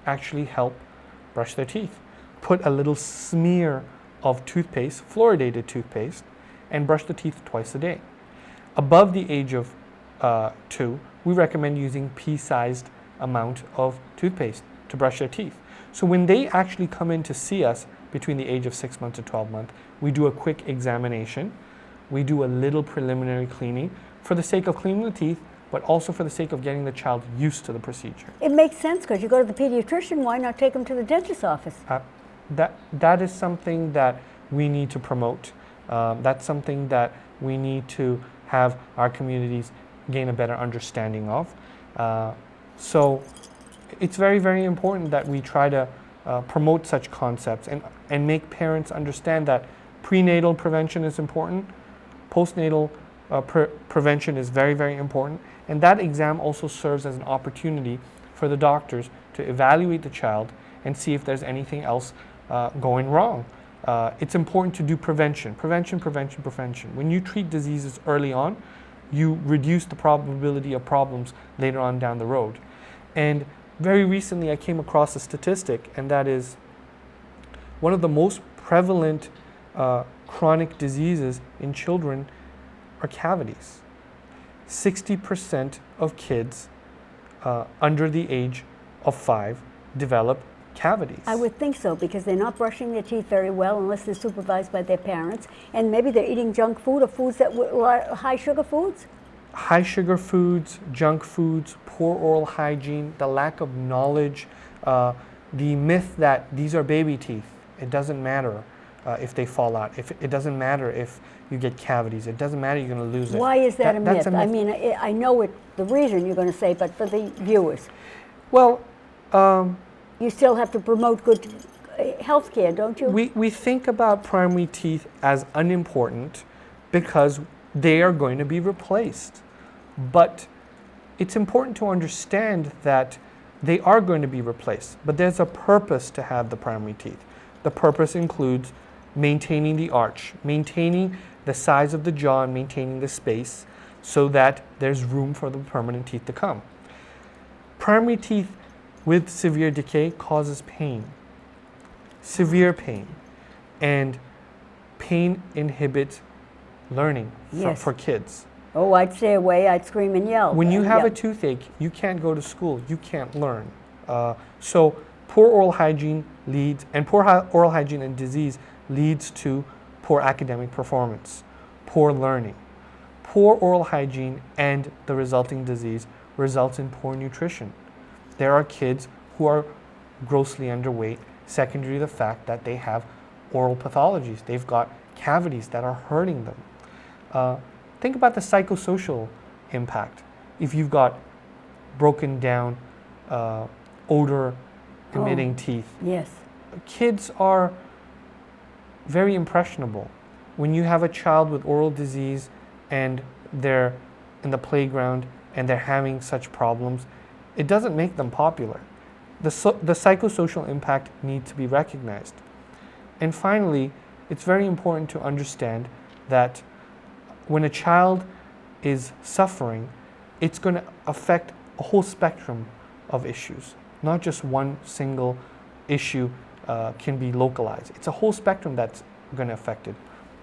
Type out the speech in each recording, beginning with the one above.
actually help brush their teeth. Put a little smear of toothpaste, fluoridated toothpaste, and brush the teeth twice a day. Above the age of 2, we recommend using pea-sized amount of toothpaste to brush their teeth. So when they actually come in to see us between the age of 6 months to 12 months, we do a quick examination. We do a little preliminary cleaning for the sake of cleaning the teeth, but also for the sake of getting the child used to the procedure. It makes sense because you go to the pediatrician, why not take them to the dentist's office? That is something that we need to promote. That's something that we need to have our communities gain a better understanding of. So it's very, very important that we try to promote such concepts and make parents understand that prenatal prevention is important, postnatal prevention is very, very important, and that exam also serves as an opportunity for the doctors to evaluate the child and see if there's anything else going wrong. It's important to do prevention. When you treat diseases early on, you reduce the probability of problems later on down the road. And very recently I came across a statistic, and that is one of the most prevalent chronic diseases in children are cavities. 60% of kids under the age of 5 develop cavities. I would think so, because they're not brushing their teeth very well unless they're supervised by their parents, and maybe they're eating junk food or foods that were high sugar foods. High sugar foods, junk foods, poor oral hygiene, the lack of knowledge, the myth that these are baby teeth. It doesn't matter if they fall out. It doesn't matter if you get cavities. It doesn't matter, you're going to lose it. Why is that a myth? A myth? I mean, I know the reason you're going to say, but for the viewers. Well, you still have to promote good health care, don't you? We think about primary teeth as unimportant because they are going to be replaced. But it's important to understand that they are going to be replaced, but there's a purpose to have the primary teeth. The purpose includes maintaining the arch, maintaining the size of the jaw, and maintaining the space so that there's room for the permanent teeth to come. Primary teeth with severe decay causes pain, severe pain, and pain inhibits learning for kids. Oh, I'd stay away, I'd scream and yell. When you have a toothache, you can't go to school, you can't learn. So poor oral hygiene and disease leads to poor academic performance, poor learning. Poor oral hygiene and the resulting disease results in poor nutrition. There are kids who are grossly underweight, secondary to the fact that they have oral pathologies. They've got cavities that are hurting them. Think about the psychosocial impact. If you've got broken down, odor-emitting teeth. Yes. Kids are very impressionable. When you have a child with oral disease and they're in the playground and they're having such problems, it doesn't make them popular. The psychosocial impact needs to be recognized. And finally, it's very important to understand that when a child is suffering, it's going to affect a whole spectrum of issues. Not just one single issue can be localized. It's a whole spectrum that's going to affect it.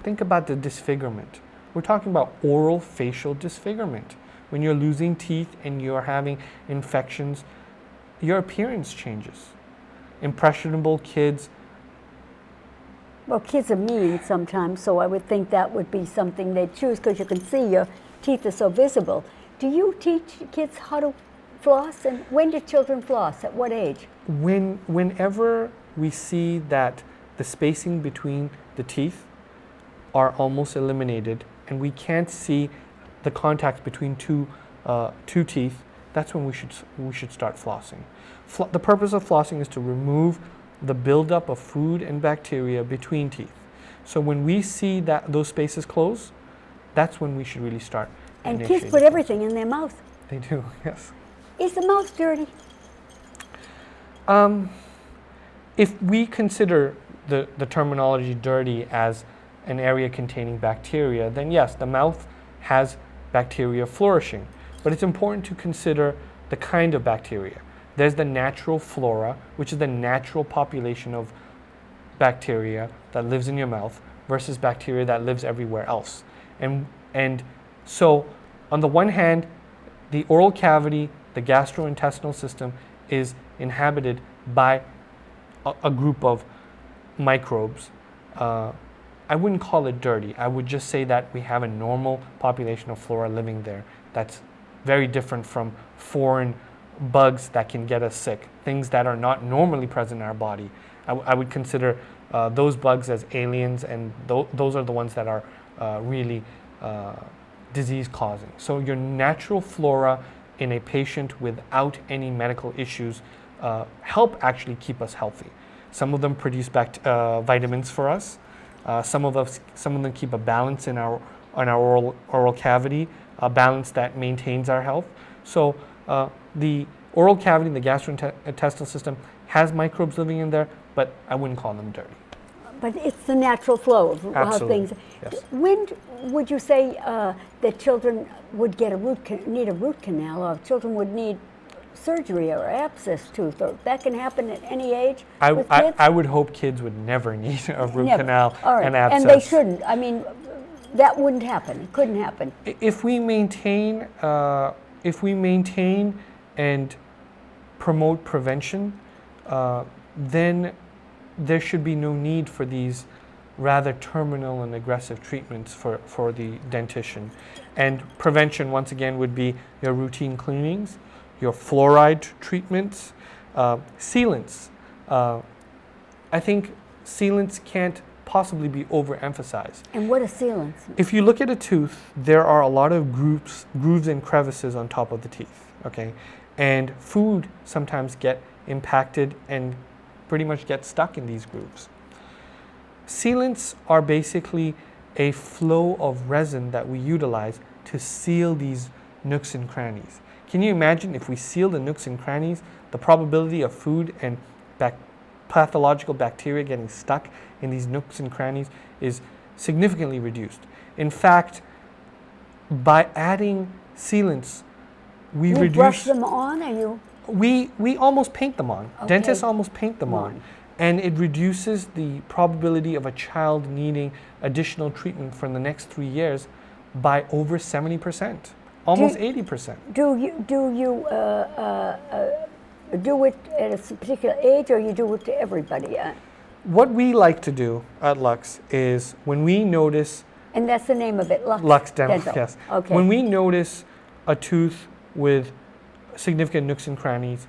Think about the disfigurement. We're talking about oral facial disfigurement. When you're losing teeth and you're having infections, your appearance changes. Impressionable kids. Well, kids are mean sometimes, so I would think that would be something they'd choose because you can see your teeth are so visible. Do you teach kids how to floss? And when do children floss? At what age? Whenever we see that the spacing between the teeth are almost eliminated and we can't see the contact between two teeth, that's when we should start flossing. The purpose of flossing is to remove the buildup of food and bacteria between teeth. So when we see that those spaces close, that's when we should really start. And kids put everything in their mouth. They do, yes. Is the mouth dirty? If we consider the terminology dirty as an area containing bacteria, then yes, the mouth has bacteria flourishing. But it's important to consider the kind of bacteria. There's the natural flora, which is the natural population of bacteria that lives in your mouth versus bacteria that lives everywhere else. And so on the one hand, the oral cavity, the gastrointestinal system is inhabited by a group of microbes. I wouldn't call it dirty. I would just say that we have a normal population of flora living there that's very different from foreign bugs that can get us sick, things that are not normally present in our body. I would consider those bugs as aliens, and those are the ones that are really disease causing. So your natural flora in a patient without any medical issues help actually keep us healthy. Some of them produce vitamins for us. Some of them keep a balance in our oral cavity, a balance that maintains our health. So the oral cavity, the gastrointestinal system, has microbes living in there, but I wouldn't call them dirty. But it's the natural flow of how Absolutely. things. Yes. When would you say that children would get need a root canal, or children would need surgery or abscess tooth, or that can happen at any age with kids? I would hope kids would never need a root Never. canal All right. and abscess. And they shouldn't. I mean, that wouldn't happen. It couldn't happen. If we maintain and promote prevention, then there should be no need for these rather terminal and aggressive treatments for the dentition. And prevention, once again, would be your routine cleanings, your fluoride treatments, sealants. I think sealants can't possibly be overemphasized. And what are sealants? If you look at a tooth, there are a lot of grooves and crevices on top of the teeth, okay? And food sometimes get impacted and pretty much get stuck in these grooves. Sealants are basically a flow of resin that we utilize to seal these nooks and crannies. Can you imagine if we seal the nooks and crannies, the probability of food and pathological bacteria getting stuck in these nooks and crannies is significantly reduced. In fact, by adding sealants, we You reduce. brush them on, or you? We almost paint them on. Okay. Dentists almost paint them on. And it reduces the probability of a child needing additional treatment for the next 3 years by over 70%, almost 80%. Do you do it at a particular age, or you do it to everybody? What we like to do at Lux is when we notice And that's the name of it, Lux Dental, yes. Okay. When we notice a tooth with significant nooks and crannies,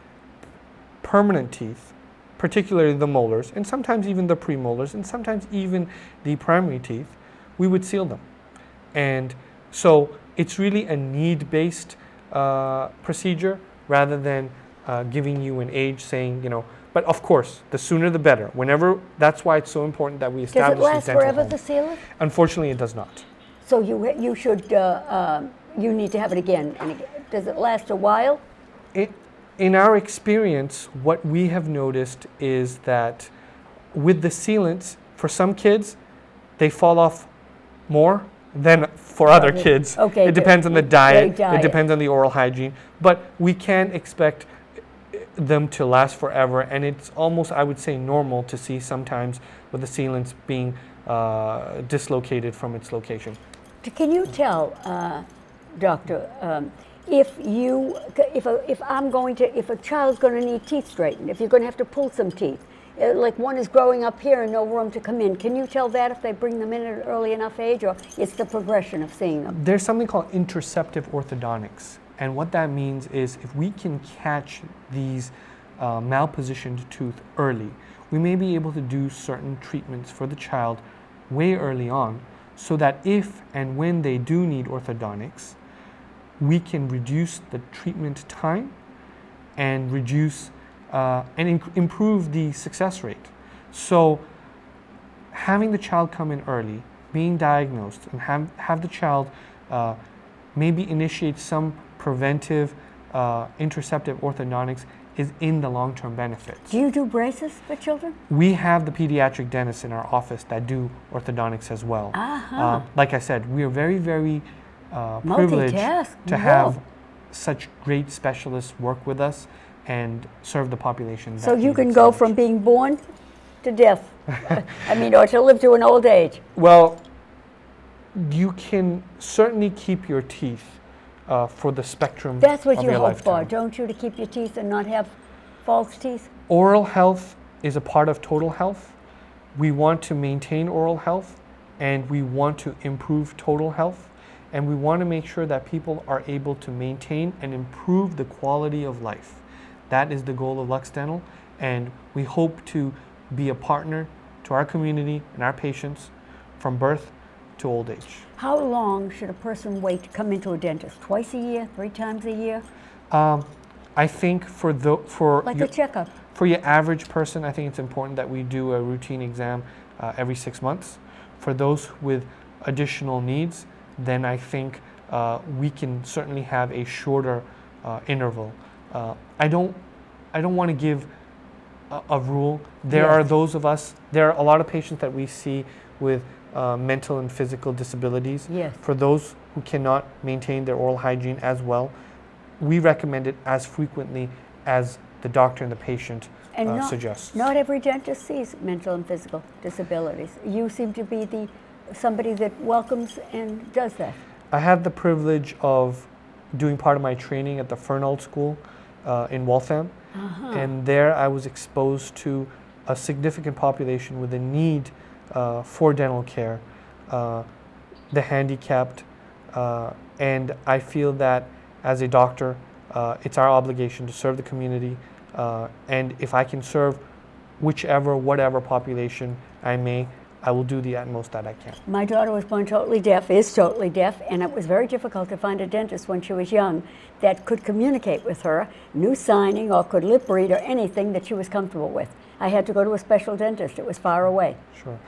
permanent teeth, particularly the molars, and sometimes even the premolars, and sometimes even the primary teeth, we would seal them. And so it's really a need-based procedure rather than giving you an age saying, but of course, the sooner the better. Whenever, that's why it's so important that we establish Does it these last dental forever, homes. the sealant? Unfortunately, it does not. So you should, you need to have it again and again. Does it last a while? In our experience, what we have noticed is that with the sealants, for some kids, they fall off more than for other kids. Okay, it depends on the diet, diet. it depends on the oral hygiene, but we can't expect them to last forever, and it's almost, I would say, normal to see sometimes with the sealants being dislocated from its location. Can you tell, Doctor, if a child's going to need teeth straightened, if you're going to have to pull some teeth, like one is growing up here and no room to come in, can you tell that if they bring them in at an early enough age, or it's the progression of seeing them? There's something called interceptive orthodontics, and what that means is if we can catch these malpositioned tooth early, we may be able to do certain treatments for the child way early on, so that if and when they do need orthodontics, we can reduce the treatment time and reduce and improve the success rate. So having the child come in early, being diagnosed, and have the child maybe initiate some preventive interceptive orthodontics is in the long-term benefits. Do you do braces for children? We have the pediatric dentists in our office that do orthodontics as well. Uh-huh. Like I said, we are very, very privileged Multitask. to have such great specialists work with us, and serve the population. So that you need can it go so much. from being born to death. I mean, or to live to an old age. Well, you can certainly keep your teeth for the spectrum That's what of you your hope for, lifetime. don't you, to keep your teeth and not have false teeth? Oral health is a part of total health. We want to maintain oral health, and we want to improve total health, and we want to make sure that people are able to maintain and improve the quality of life. That is the goal of Lux Dental, and we hope to be a partner to our community and our patients from birth to old age. How long should a person wait to come into a dentist? Twice a year, 3 times a year? I think for Like a checkup. for your average person, I think it's important that we do a routine exam every 6 months. For those with additional needs, then I think we can certainly have a shorter interval. I don't want to give a rule. There are those of us, there are a lot of patients that we see with mental and physical disabilities. Yes. For those who cannot maintain their oral hygiene as well, we recommend it as frequently as the doctor and the patient And suggests. not every dentist sees mental and physical disabilities. You seem to be somebody that welcomes and does that. I had the privilege of doing part of my training at the Fernald School in Waltham, and there I was exposed to a significant population with a need for dental care, the handicapped, and I feel that as a doctor, it's our obligation to serve the community, and if I can serve whatever population I will do the utmost that I can. My daughter was born totally deaf, is totally deaf, and it was very difficult to find a dentist when she was young that could communicate with her, knew signing or could lip read or anything that she was comfortable with. I had to go to a special dentist. It was far away. Sure.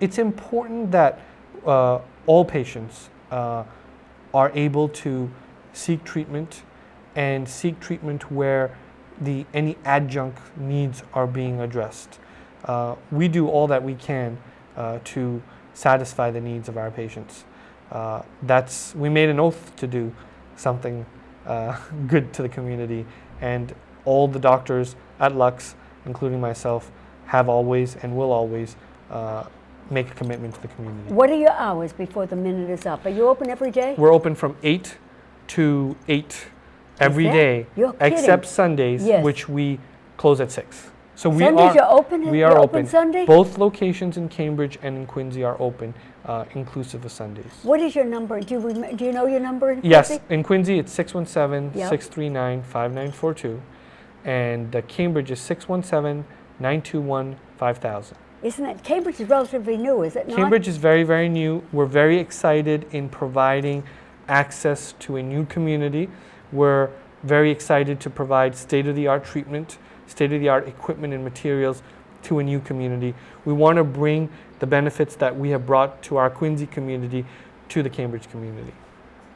It's important that all patients are able to seek treatment and seek treatment where any adjunct needs are being addressed. We do all that we can to satisfy the needs of our patients. We made an oath to do something good to the community, and all the doctors at Lux, including myself, have always and will always make a commitment to the community. What are your hours before the minute is up? Are you open every day? We're open from 8 to 8 every day, You're kidding. except Sundays, Yes. which we close at 6. So Sundays you're open? We You're are open Sunday? Both locations in Cambridge and in Quincy are open, inclusive of Sundays. What is your number? Do you know your number in Yes, Quincy? in Quincy it's 617-639-5942, and Cambridge is 617-921-5000. Isn't it? Cambridge is relatively new, is it not? Cambridge is very, very new. We're very excited in providing access to a new community. We're very excited to provide state-of-the-art treatment, state-of-the-art equipment and materials to a new community. We want to bring the benefits that we have brought to our Quincy community to the Cambridge community.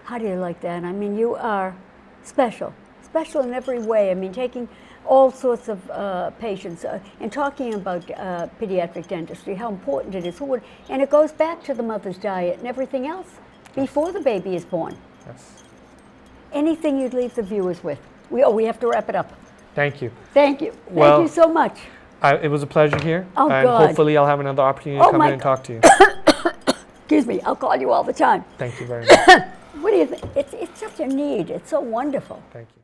How do you like that? I mean, you are special in every way. I mean, taking all sorts of patients and talking about pediatric dentistry, how important it is. And it goes back to the mother's diet and everything else before the baby is born. Yes. Anything you'd leave the viewers with? We have to wrap it up. Thank you. Thank you. Well, Thank you so much. It was a pleasure here, Oh, and God. hopefully I'll have another opportunity to come in and talk to you. Excuse me, I'll call you all the time. Thank you very much. What do you think? It's such a need. It's so wonderful. Thank you.